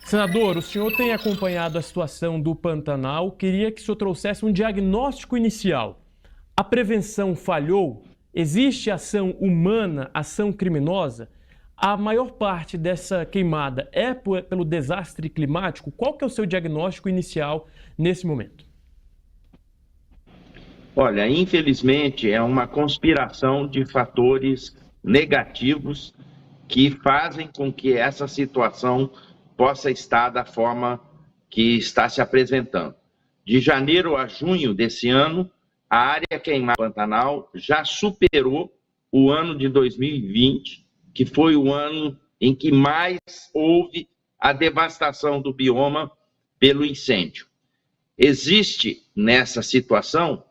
Senador, o senhor tem acompanhado a situação do Pantanal. Queria que o senhor trouxesse um diagnóstico inicial. A prevenção falhou? Existe ação humana, ação criminosa? A maior parte dessa queimada é pelo desastre climático? Qual que é o seu diagnóstico inicial nesse momento? Olha, infelizmente é uma conspiração de fatores negativos que fazem com que essa situação possa estar da forma que está se apresentando. De janeiro a junho desse ano, a área queimada do Pantanal já superou o ano de 2020, que foi o ano em que mais houve a devastação do bioma pelo incêndio. Existe nessa situação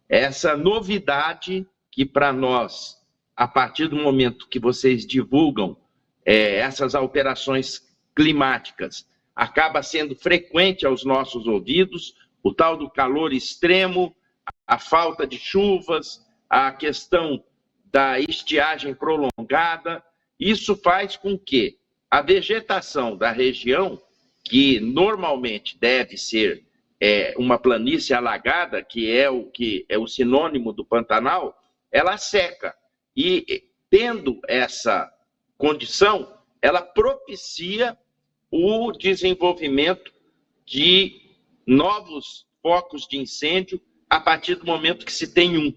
essa novidade que para nós, a partir do momento que vocês divulgam essas alterações climáticas, acaba sendo frequente aos nossos ouvidos, o tal do calor extremo, a falta de chuvas, a questão da estiagem prolongada. Isso faz com que a vegetação da região, que normalmente deve ser uma planície alagada, que é o sinônimo do Pantanal, ela seca. E tendo essa condição, ela propicia o desenvolvimento de novos focos de incêndio a partir do momento que se tem um.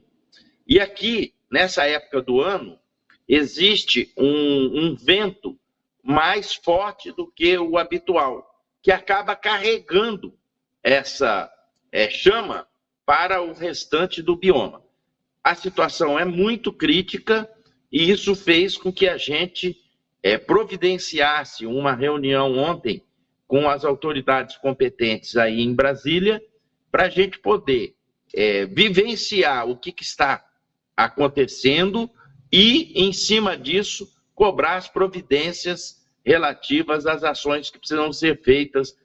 E aqui, nessa época do ano, existe um vento mais forte do que o habitual, que acaba carregando essa chama para o restante do bioma. A situação é muito crítica e isso fez com que a gente providenciasse uma reunião ontem com as autoridades competentes aí em Brasília para a gente poder vivenciar o que está acontecendo e, em cima disso, cobrar as providências relativas às ações que precisam ser feitas,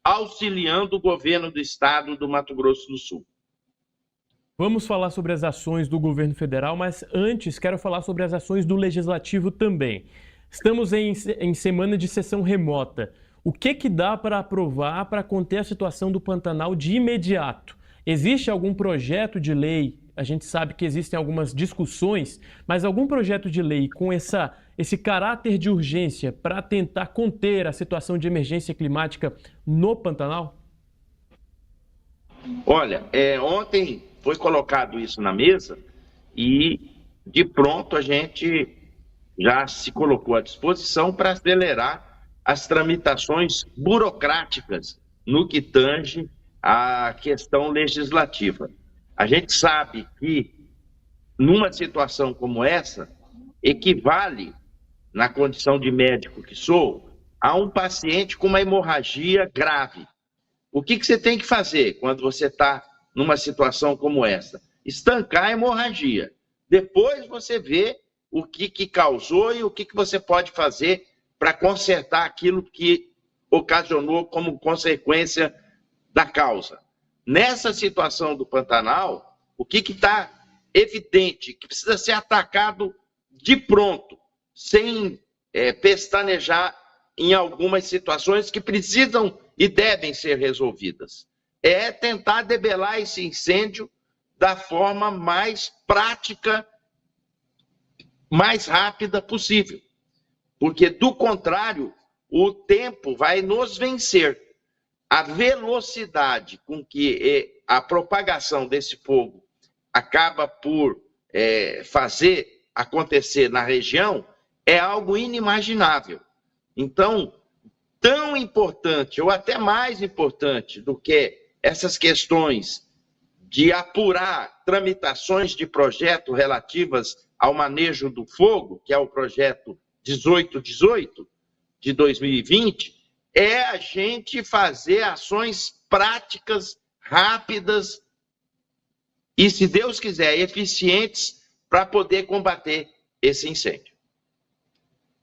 auxiliando o governo do estado do Mato Grosso do Sul. Vamos falar sobre as ações do governo federal, mas antes quero falar sobre as ações do legislativo também. Estamos em semana de sessão remota. O que dá para aprovar para conter a situação do Pantanal de imediato? Existe algum projeto de lei? A gente sabe que existem algumas discussões, mas algum projeto de lei com esse caráter de urgência para tentar conter a situação de emergência climática no Pantanal? Olha, ontem foi colocado isso na mesa e, de pronto, a gente já se colocou à disposição para acelerar as tramitações burocráticas no que tange à questão legislativa. A gente sabe que, numa situação como essa, equivale, na condição de médico que sou, a um paciente com uma hemorragia grave. O que você tem que fazer quando você está numa situação como essa? Estancar a hemorragia. Depois você vê o que causou e o que você pode fazer para consertar aquilo que ocasionou como consequência da causa. Nessa situação do Pantanal, o que está evidente? Que precisa ser atacado de pronto, sem pestanejar em algumas situações que precisam e devem ser resolvidas. É tentar debelar esse incêndio da forma mais prática, mais rápida possível. Porque, do contrário, o tempo vai nos vencer. A velocidade com que a propagação desse fogo acaba por fazer acontecer na região é algo inimaginável. Então, tão importante, ou até mais importante do que essas questões de apurar tramitações de projeto relativas ao manejo do fogo, que é o projeto 1818 de 2020, é a gente fazer ações práticas, rápidas e, se Deus quiser, eficientes para poder combater esse incêndio.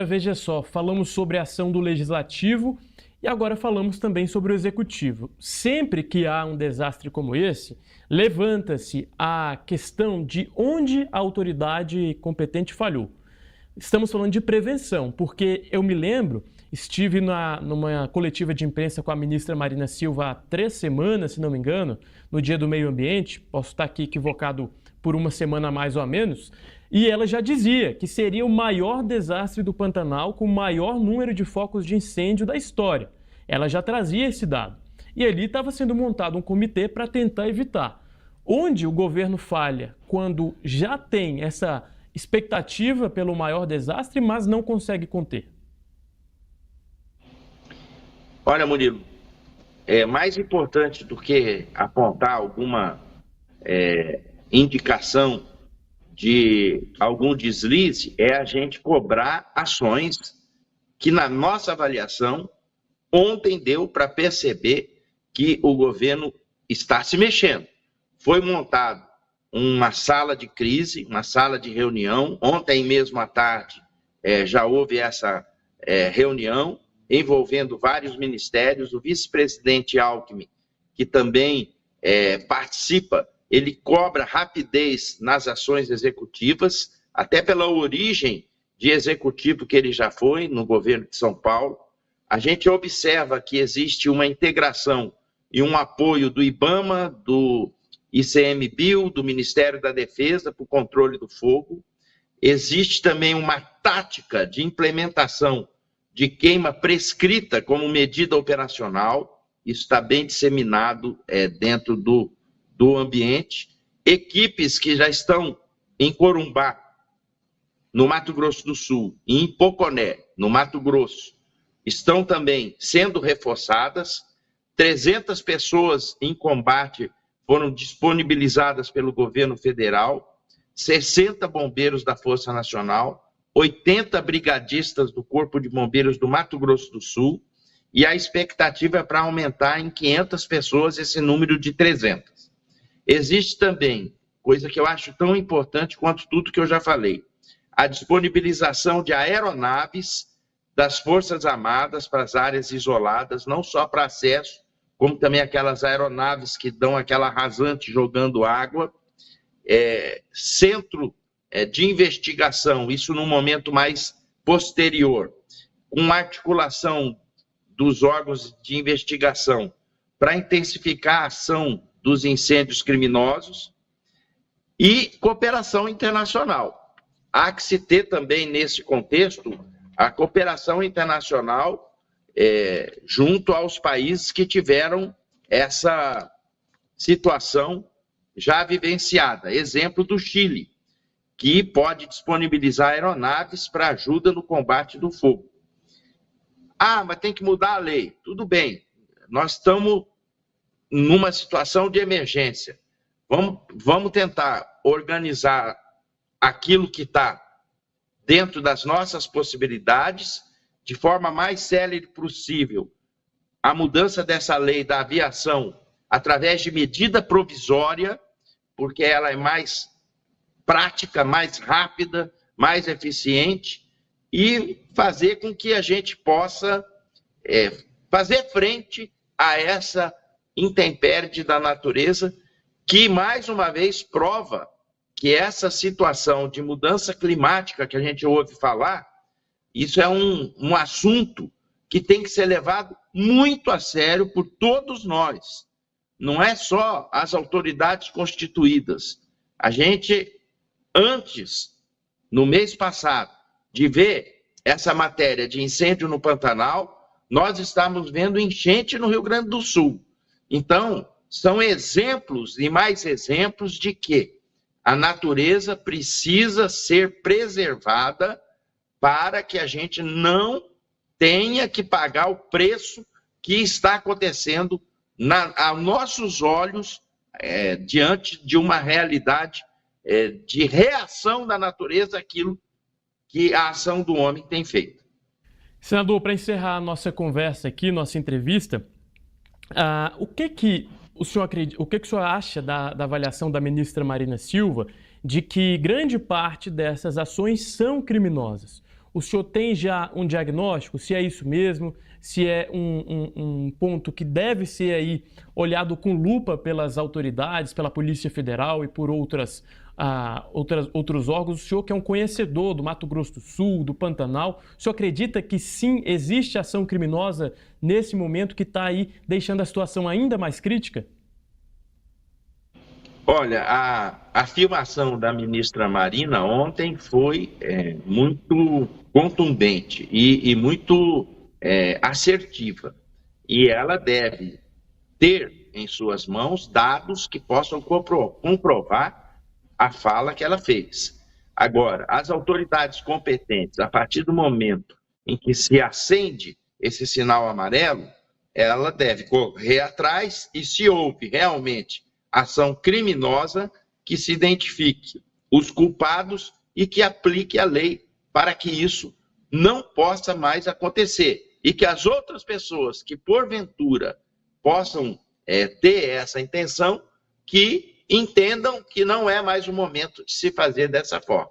Veja só, falamos sobre a ação do Legislativo e agora falamos também sobre o Executivo. Sempre que há um desastre como esse, levanta-se a questão de onde a autoridade competente falhou. Estamos falando de prevenção, porque eu me lembro, estive numa coletiva de imprensa com a ministra Marina Silva há 3 semanas, se não me engano, no Dia do Meio Ambiente, posso estar aqui equivocado por uma semana mais ou menos, e ela já dizia que seria o maior desastre do Pantanal com o maior número de focos de incêndio da história. Ela já trazia esse dado. E ali estava sendo montado um comitê para tentar evitar. Onde o governo falha quando já tem essa expectativa pelo maior desastre, mas não consegue conter? Olha, Murilo, mais importante do que apontar alguma indicação de algum deslize é a gente cobrar ações que, na nossa avaliação, ontem deu para perceber que o governo está se mexendo. Foi montado uma sala de crise, uma sala de reunião. Ontem mesmo à tarde já houve essa reunião envolvendo vários ministérios. O vice-presidente Alckmin, que também participa, ele cobra rapidez nas ações executivas, até pela origem de executivo que ele já foi no governo de São Paulo. A gente observa que existe uma integração e um apoio do IBAMA, do ICMBio, do Ministério da Defesa para o controle do fogo. Existe também uma tática de implementação de queima prescrita como medida operacional. Isso está bem disseminado dentro do ambiente. Equipes que já estão em Corumbá, no Mato Grosso do Sul, e em Poconé, no Mato Grosso, estão também sendo reforçadas. 300 pessoas em combate foram disponibilizadas pelo governo federal, 60 bombeiros da Força Nacional, 80 brigadistas do Corpo de Bombeiros do Mato Grosso do Sul, e a expectativa é para aumentar em 500 pessoas esse número de 300. Existe também, coisa que eu acho tão importante quanto tudo que eu já falei, a disponibilização de aeronaves das Forças Armadas para as áreas isoladas, não só para acesso, como também aquelas aeronaves que dão aquela rasante jogando água, centro de investigação, isso num momento mais posterior, com articulação dos órgãos de investigação para intensificar a ação dos incêndios criminosos e cooperação internacional. Há que se ter também, nesse contexto, a cooperação internacional junto aos países que tiveram essa situação já vivenciada. Exemplo do Chile, que pode disponibilizar aeronaves para ajuda no combate do fogo. Ah, mas tem que mudar a lei. Tudo bem, nós estamos numa situação de emergência. Vamos tentar organizar aquilo que está dentro das nossas possibilidades, de forma mais célere possível, a mudança dessa lei da aviação através de medida provisória, porque ela é mais prática, mais rápida, mais eficiente, e fazer com que a gente possa fazer frente a essa intempérie da natureza, que, mais uma vez, prova que essa situação de mudança climática que a gente ouve falar, isso é um assunto que tem que ser levado muito a sério por todos nós. Não é só as autoridades constituídas. A gente, antes, no mês passado, de ver essa matéria de incêndio no Pantanal, nós estamos vendo enchente no Rio Grande do Sul. Então, são exemplos e mais exemplos de que a natureza precisa ser preservada para que a gente não tenha que pagar o preço que está acontecendo a nossos olhos diante de uma realidade de reação da natureza àquilo que a ação do homem tem feito. Senador, para encerrar a nossa conversa aqui, nossa entrevista, o que o senhor acha da avaliação da ministra Marina Silva de que grande parte dessas ações são criminosas? O senhor tem já um diagnóstico, se é isso mesmo, se é um ponto que deve ser aí olhado com lupa pelas autoridades, pela Polícia Federal e por outras a outros órgãos. O senhor que é um conhecedor do Mato Grosso do Sul, do Pantanal, o senhor acredita que sim, existe ação criminosa nesse momento que está aí deixando a situação ainda mais crítica? Olha, a afirmação da ministra Marina ontem foi muito contundente e muito assertiva. E ela deve ter em suas mãos dados que possam comprovar a fala que ela fez. Agora, as autoridades competentes, a partir do momento em que se acende esse sinal amarelo, ela deve correr atrás e, se houve realmente ação criminosa, que se identifique os culpados e que aplique a lei para que isso não possa mais acontecer. E que as outras pessoas que, porventura, possam ter essa intenção, que entendam que não é mais o momento de se fazer dessa forma.